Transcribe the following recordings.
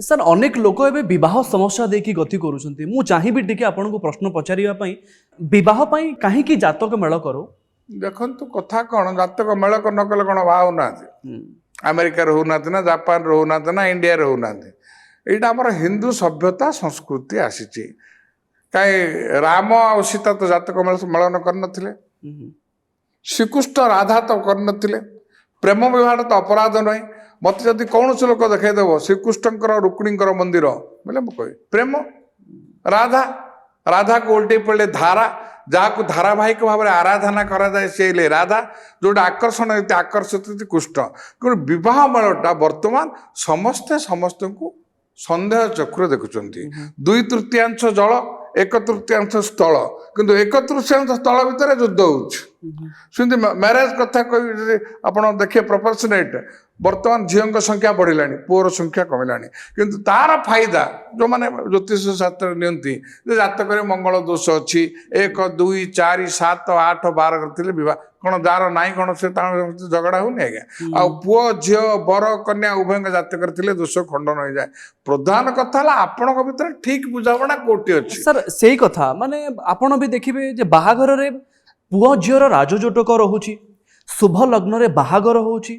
Sir अनेक लोक एवं विवाह समस्या देखिए गति करुँच मु चाहिए टी आपन को प्रश्न पचारे बह कहीं जातक मेल करो देखु कथा कौन जातक मेल न कले कौन बाहना अमेरिकार होना ना जापान होना ना इंडिया होना यहाँ आम हिंदू सभ्यता संस्कृति आसी कहीं राम आ सीता तो जातक मेलन कर श्रीकृष्ण राधा तो कर प्रेम विवाह तो अपराध नुहे मत जदि कौन से लोक देखदेव श्रीकृष्ण रुक्णी मंदिर बोले मुझे प्रेम राधा राधा को उल्टे पड़े धारा जहाँ धारावाहिक भाव में आराधना कराए से राधा जोटा आकर्षण आकर्षित कृष्ण कि बह मेलटा बर्तमान समस्ते समस्त को सन्देह चक्र देखुं दुई तृतीयांश जल एक तृतीयांश स्थल किंतु एक तृतीयांश स्थल भितर युद्ध होती मैरेज कथा कह आप देखिए प्रपोर्शनेट बर्तमान झील संख्या बढ़ला पुअर संख्या कमिला किंतु तार फायदा जो मैंने ज्योतिष शास्त्र नियंती जातक मंगल दोष अच्छी 1 2 4 7 8 12 करते बह कौन जार ना कौन से झगड़ा होनी आज्ञा आ पुओ झी बर कन्या उभय जातक दोष खंडन हो जाए प्रधान कथा आपण भर ठीक बुझाणा कोटी अच्छी सर से कथा माने आपण भी देखिए बाहाघर रे पुओ झीर राजजोटक रोचे शुभ लग्न रे बाहाघर होची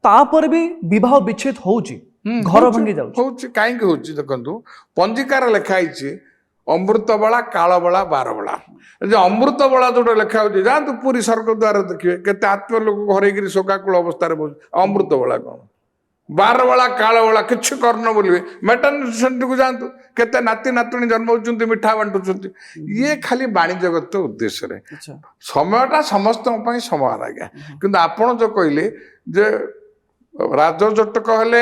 तापर भी विवाह विच्छेद होची घर भांगी जाउची कहीं होची देखंतु पंजिकार लिखाई अमृत बेला काल बेला 12 बेला जो अमृत बेला जो लिखा हो जातु पूरी स्वर्ग द्वार देखिए केते आत्म लोक घर शोकाकुल अवस्था अमृत बेला कौन 12 बेला काल बेला किसी करन बोलिए मेटर्निटी को जातु केते नाती नातुणी जन्म होचुंती मिठा बांटुचंती ये खाली वाणिज्यगत उद्देश्य समयटा समस्त समान आज्ञा किंतु आपण जो कहले जे राजजोटक हेले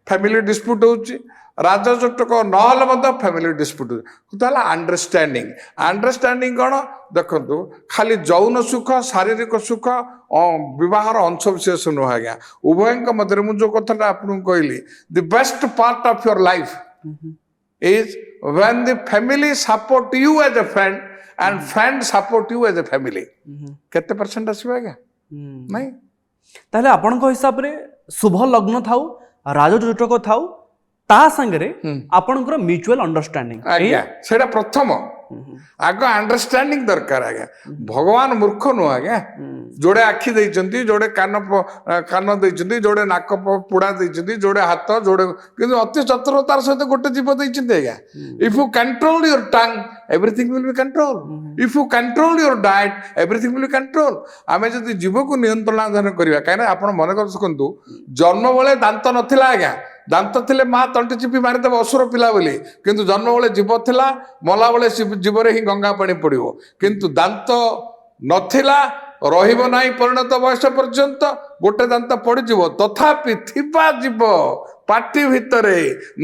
फैमिली डिस्प्यूट होची राजजोटक ना फैमिली डिस्प्यूट होता अंडरस्टैंडिंग अंडरस्टैंडिंग कौन देखो खाली जौन सुख शारीरिक सुख विवाहर अंश विशेष नुह आज्ञा उभय मध्य मुझे कथा आपको कहली the best part of your life is when the family support you as a friend and friend support you as a family केते परसेंट आसो आज्ञा नहीं ताहले आपन को हिसाब रे शुभ लग्न थाउ राजजोटक थाउ ता संगे आपनकर म्यूचुअल अंडरस्टैंडिंग आज्ञा सेटा प्रथम आग अंडरस्टैंडिंग दरकार आज्ञा भगवान मूर्ख नुह आज्ञा जोड़े आखि देइचंती जोड़े कान देइचंती जोड़े नाक पुड़ा देइचंती जोड़े हाथ जोड़े किंतु अति चतुरतार सहित गोटे जीव देइचंती आज्ञा if you control your tongue everything will be control if you control your diet everything will be control आमे जदि जीव को नियंत्रणाधीन करिया काहे ना आपण मन कर सकंतु जन्म बेले दांत नथिला आज्ञा दांत थिले माँ तंटी चिपी मारिदेव असुर पिला बोली किंतु जन्म बेले जीव थिला मला बेले जीवरे ही गंगा पानी पड़ो किंतु दांत नथिला रहिबो नाही परिणत बयस पर्यंत गोटे दांत पड़ीजिव तथापि थिबा जीव पाटी भितरे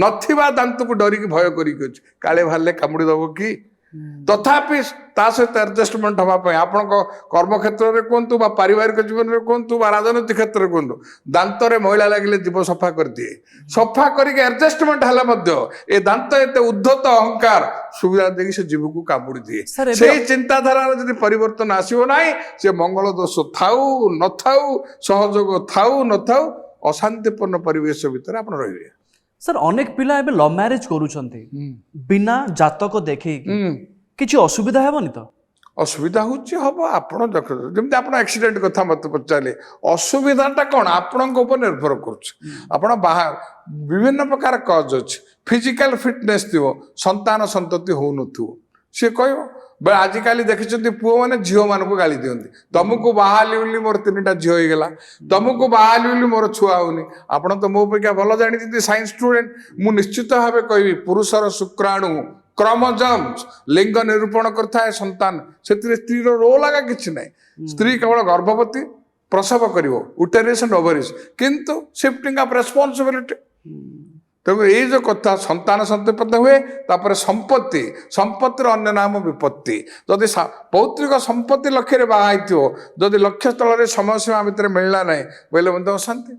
नथिबा दांत को डरिकी भय करिक काले भाले कामुड़ी दब कि तथापि ता सहित एडजस्टमेंट हाँपाई आपण कर्म क्षेत्र में कहतु पारिवारिक जीवन में कहतु राजनीतिक क्षेत्र में कहतु दांत रे मैला लगे जीव सफा कर दिए सफा करके एडजस्टमेंट हेल्ला दांत एत उद्धत अहंकार सुविधा देखिए से जीव को कामुड़ी दिए से चिंताधारा जब परिवर्तन आसो ना से मंगल दोष थाऊ न थाऊ सहयोग थाऊ न थाऊ अशांतिपूर्ण परिवेश भितर आप रहिए सर अनेक पिला एबे लव मैरिज करूछंती बिना जातक देखे किछि असुविधा हेबनी तो असुविधा होची हबो आपण देख जेमते आपण एक्सीडेंट कथा मत पचाले असुविधाटा कोन आपणक ऊपर निर्भर करूछ आपण बाहर विभिन्न प्रकार कॉज अछि फिजिकल फिटनेस थियो संतान संतति हो नथु से कहयो बे आजिकाली देखिछंती पुओ माने झियो मानको गाली दियंती तुमको बाहाली बोली मोर 3टा झियो हो गेला तुमको बाहाली बोली मोर छुआ होनी आपण तो मो पे भल जानी साइंस स्टूडेंट मु निश्चित भाव कहबी पुरुषर शुक्राणु क्रोमोसोम्स लिंग निरूपण करता है संतान से स्त्री रोल आगा किछि नै स्त्री केवल गर्भवती प्रसव करिवो उटेरियस एंड ओवरिस किंतु शिफ्टिंग ऑफ रेस्पॉन्सिबिलिटी तेणु ये जो कथा संतान संतति हुए तापर संपत्ति संपत्तिर अन्य नाम विपत्ति जदि पौत्रिक संपत्ति लक्ष्य बाहर जदि लक्ष्य स्थल समय सीमा भितर मिलला ना बोले अशांति।